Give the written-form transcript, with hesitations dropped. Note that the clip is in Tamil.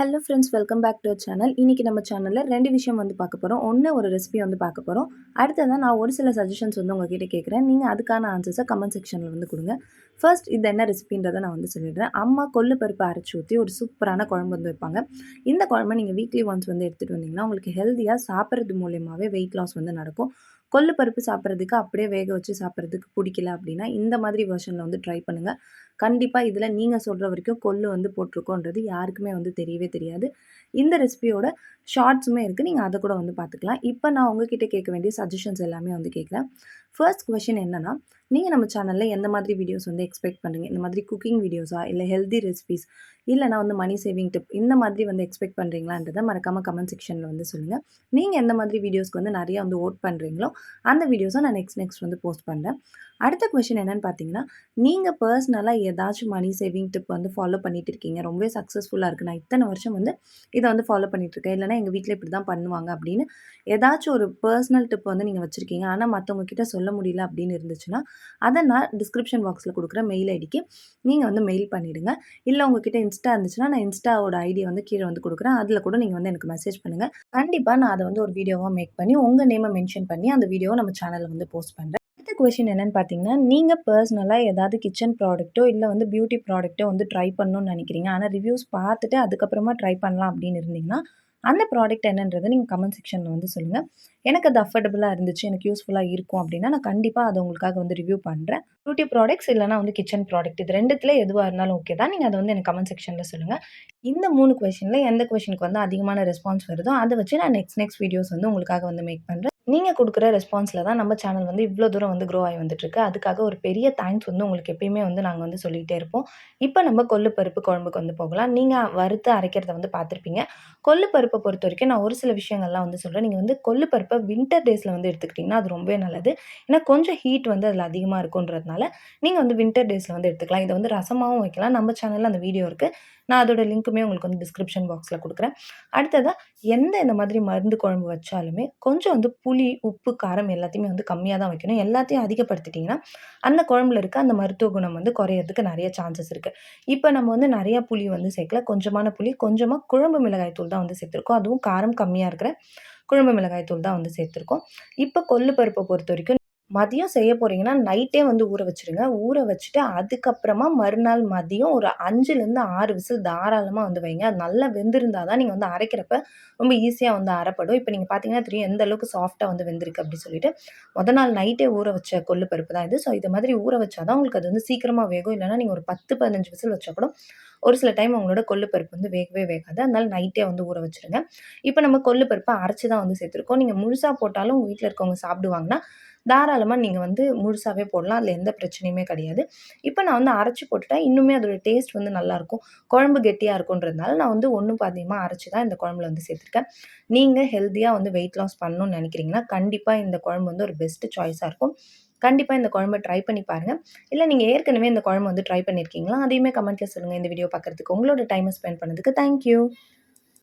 Hello friends, welcome back to our channel. இன்றைக்கி நம்ம சேனலில் 2 விஷயம் வந்து பார்க்க போகிறோம். ஒன்று ஒரு ரெசிபி வந்து பார்க்க போகிறோம். அடுத்ததான் நான் ஒரு சில சஜஷன்ஸ் வந்து உங்ககிட்ட கேட்குறேன். நீங்கள் அதுக்கான ஆன்சர்ஸை கமெண்ட் செக்ஷனில் வந்து கொடுங்க. ஃபர்ஸ்ட் இது என்ன ரெசிபின்றதை நான் வந்து சொல்லிடுறேன். அம்மா கொள்ளு பருப்பு அரைச்சி ஊற்றி ஒரு சூப்பரான குழம்பு வந்து வைப்பாங்க. இந்த குழம்பு நீங்கள் வீக்லி ஒன்ஸ் வந்து எடுத்துகிட்டு வந்தீங்கன்னா உங்களுக்கு ஹெல்த்தியாக சாப்பிட்றது மூலியமாகவே வெயிட் லாஸ் வந்து நடக்கும். கொள்ளு பருப்பு சாப்பிட்றதுக்கு அப்படியே வேக வச்சு சாப்பிட்றதுக்கு பிடிக்கல அப்படின்னா இந்த மாதிரி வெர்ஷனில் வந்து ட்ரை பண்ணுங்கள். கண்டிப்பாக இதில் நீங்கள் சொல்கிற வரைக்கும் கொள்ளு வந்து போட்டிருக்கோன்றது யாருக்குமே வந்து தெரியவே தெரியாது. இந்த ரெசிபியோட ஷார்ட்ஸுமே இருக்குது. நீங்கள் அதை கூட வந்து பார்த்துக்கலாம். இப்போ நான் உங்ககிட்ட கேட்க வேண்டிய சஜஷன்ஸ் எல்லாமே வந்து கேட்குறேன். ஃபர்ஸ்ட் கொஷின் என்னன்னா, நீங்கள் நம்ம சேனலில் எந்த மாதிரி வீடியோஸ் வந்து எக்ஸ்பெக்ட் பண்ணுறீங்க? இந்த மாதிரி குக்கிங் வீடியோஸா? இல்லை ஹெல்தி ரெசிபீஸ்? இல்லைனா வந்து மணி சேவிங் டிப் இந்த மாதிரி வந்து எக்ஸ்பெக்ட் பண்ணுறீங்களான்றதை மறக்காமல் கமெண்ட் செக்ஷனில் வந்து சொல்லுங்கள். நீங்கள் எந்த மாதிரி வீடியோஸ்க்கு வந்து நிறையா வந்து ஓட் பண்ணுறீங்களோ அந்த வீடியோஸை நான் நெக்ஸ்ட் வந்து போஸ்ட் பண்ணுறேன். அடுத்த கொஷின் என்னென்னு பார்த்தீங்கன்னா, நீங்கள் பர்சனலாக ஏதாச்சும் மணி சேவிங் டிப் வந்து ஃபாலோ பண்ணிட்டு இருக்கீங்க, ரொம்பவே சக்ஸஸ்ஃபுல்லாக இருக்குது, நான் இத்தனை வருஷம் வந்து இதை வந்து ஃபாலோ பண்ணிகிட்ருக்கேன், இல்லைனா எங்கள் வீட்டில் இப்படி தான் பண்ணுவாங்க அப்படின்னு ஏதாச்சும் ஒரு பர்சனல் டிப் வந்து நீங்கள் வச்சுருக்கீங்க, ஆனால் மற்றவங்க கிட்ட சொல்ல முடியல அப்படின்னு இருந்துச்சுன்னா அதை நான் டிஸ்கிரிப்ஷன் பாக்ஸில் கொடுக்குற மெயில் ஐடிக்கு நீங்கள் வந்து மெயில் பண்ணிவிடுங்க. இல்லை உங்ககிட்ட இன்ஸ்டா இருந்துச்சுன்னா நான் இன்ஸ்டாவோட ஐடியை வந்து கீழே வந்து கொடுக்குறேன். அதில் கூட நீங்கள் வந்து எனக்கு மெசேஜ் பண்ணுங்கள். கண்டிப்பாக நான் அதை வந்து ஒரு வீடியோவாக மேக் பண்ணி உங்கள் நேமை மென்ஷன் பண்ணி அந்த வீடியோவை நம்ம சேனலில் வந்து போஸ்ட் பண்ணுறேன். அடுத்த கொஷின் என்னென்னு பார்த்தீங்கன்னா, நீங்கள் பர்சனலாக ஏதாவது கிச்சன் ப்ராடக்ட்டோ இல்லை வந்து பியூட்டி ப்ராடக்ட்டோ வந்து ட்ரை பண்ணணும்னு நினைக்கிறீங்க, ஆனால் ரிவ்யூஸ் பார்த்துட்டு அதுக்கப்புறமா ட்ரை பண்ணலாம் அப்படின்னு இருந்தீங்கன்னா அந்த ப்ராடக்ட் என்னன்றதை நீங்கள் கமெண்ட் செக்ஷனில் வந்து சொல்லுங்கள். எனக்கு அது அஃபோர்டபுளாக இருந்துச்சு, எனக்கு யூஸ்ஃபுல்லாக இருக்கும் அப்படின்னா நான் கண்டிப்பாக அதை உங்களுக்காக வந்து ரிவ்யூ பண்ணுறேன். பியூட்டி ப்ராடக்ட்ஸ் இல்லைனா வந்து கிச்சன் ப்ராடக்ட் இது ரெண்டுத்தில் எதுவாக இருந்தாலும் ஓகே தான். நீங்கள் அதை வந்து எனக்கு கமெண்ட் செக்ஷனில் சொல்லுங்கள். இந்த 3 கொஷனில் எந்த கொஷனுக்கு வந்து அதிகமான ரெஸ்பான்ஸ் வருதோ அதை வச்சு நான் நெக்ஸ்ட் வீடியோஸ் வந்து உங்களுக்காக வந்து மேக் பண்ணுறேன். நீங்கள் கொடுக்குற ரெஸ்பான்ஸில் தான் நம்ம சேனல் வந்து இவ்வளோ தூரம் வந்து க்ரோ ஆகி வந்துட்டுருக்கு. அதுக்காக ஒரு பெரிய தேங்க்ஸ் வந்து உங்களுக்கு எப்பயுமே வந்து நாங்கள் வந்து சொல்லிகிட்டே இருப்போம். இப்போ நம்ம கொள்ளு பருப்பு குழம்புக்கு வந்து போகலாம். நீங்கள் வறுத்து அரைக்கிறத வந்து பார்த்துருப்பீங்க. கொள்ளு பருப்பை பொறுத்த வரைக்கும் நான் ஒரு சில விஷயங்கள்லாம் வந்து சொல்கிறேன். நீங்கள் வந்து கொள்ளு பருப்பை வின்டர் டேஸில் வந்து எடுத்துக்கிட்டிங்கன்னா அது ரொம்பவே நல்லது. ஏன்னா கொஞ்சம் ஹீட் வந்து அதில் அதிகமாக இருக்குன்றதுனால நீங்கள் வந்து வின்டர் டேஸில் வந்து எடுத்துக்கலாம். இதை வந்து ரசமாகவும் வைக்கலாம். நம்ம சேனலில் அந்த வீடியோ இருக்குது. நான் அதோட லிங்க்குமே உங்களுக்கு வந்து டிஸ்கிரிப்ஷன் பாக்ஸில் கொடுக்குறேன். அடுத்ததாக இந்த மாதிரி மருந்து குழம்பு வச்சாலுமே கொஞ்சம் வந்து புளி, உப்பு, காரம் எல்லாத்தையுமே வந்து கம்மியாக தான் வைக்கணும். எல்லாத்தையும் அதிகப்படுத்திட்டிங்கன்னா அந்த குழம்புல இருக்க அந்த மருத்துவ குணம் வந்து குறையிறதுக்கு நிறைய சான்சஸ் இருக்குது. இப்போ நம்ம வந்து நிறையா புளி வந்து சேர்க்கல, கொஞ்சமான புளி, கொஞ்சமாக குழம்பு மிளகாய் தூள் தான் வந்து சேர்த்துருக்கோம். அதுவும் காரம் கம்மியாக இருக்கிற குழம்பு மிளகாய் தூள் தான் வந்து சேர்த்துருக்கோம். இப்போ கொள்ளு பருப்பை பொறுத்த வரைக்கும் மதியம் செய்ய போகிறீங்கன்னா நைட்டே வந்து ஊற வச்சுருங்க. ஊற வச்சுட்டு அதுக்கப்புறமா மறுநாள் மதியம் ஒரு 5லேருந்து 6 விசில் தாராளமாக வந்து வைங்க. அது நல்லா வெந்திருந்தா தான் நீங்கள் வந்து அரைக்கிறப்ப ரொம்ப ஈஸியாக வந்து அரைப்படும். இப்போ நீங்கள் பார்த்தீங்கன்னா தெரியும் எந்த அளவுக்கு சாஃப்ட்டாக வந்து வெந்திருக்கு அப்படி சொல்லிட்டு. நாள் நைட்டே ஊற வச்ச கொள்ளு பருப்பு தான் இது. ஸோ இது மாதிரி ஊற வச்சா தான் உங்களுக்கு அது வந்து சீக்கிரமாக வேகும். இல்லைனா நீங்கள் ஒரு 10, 15 விசில் வச்சா கூட ஒரு சில டைம் உங்களோட கொள்ளு பருப்பு வந்து வேகவே வேகாது. அதனால நைட்டே வந்து ஊற வச்சுருங்க. இப்போ நம்ம கொள்ளு பருப்பை அரைச்சி தான் வந்து சேர்த்துருக்கோம். நீங்கள் முழுசா போட்டாலும் உங்கள் வீட்டில் இருக்கவங்க சாப்பிடுவாங்கன்னா தாராளமா நீங்க வந்து முழுசாவே போடலாம். அதில எந்த பிரச்சனையுமே கிடையாது. இப்ப நான் வந்து அரைச்சு போட்டுட்டேன். இன்னுமே அதோட டேஸ்ட் வந்து நல்லாயிருக்கும். குழம்பு கெட்டியா இருக்குன்றதுனால நான் வந்து ஒண்ணும் பாதியுமா அரைச்சு தான் இந்த குழம்புல வந்து சேர்த்துருக்கேன். நீங்க ஹெல்த்தியா வந்து வெயிட் லாஸ் பண்ணணும்னு நினைக்கிறீங்கன்னா, கண்டிப்பா இந்த குழம்பு வந்து ஒரு பெஸ்ட் சாய்ஸா இருக்கும். கண்டிப்பா இந்த குழம்ப ட்ரை பண்ணி பாருங்க. இல்ல நீங்க ஏற்கனவே இந்த குழம்பு வந்து ட்ரை பண்ணியிருக்கீங்களா? அதையுமே கமெண்ட்ல சொல்லுங்க. இந்த வீடியோ பார்க்கறதுக்கு உங்களோட டைம ஸ்பெண்ட் பண்ணதுக்கு தேங்க் யூ.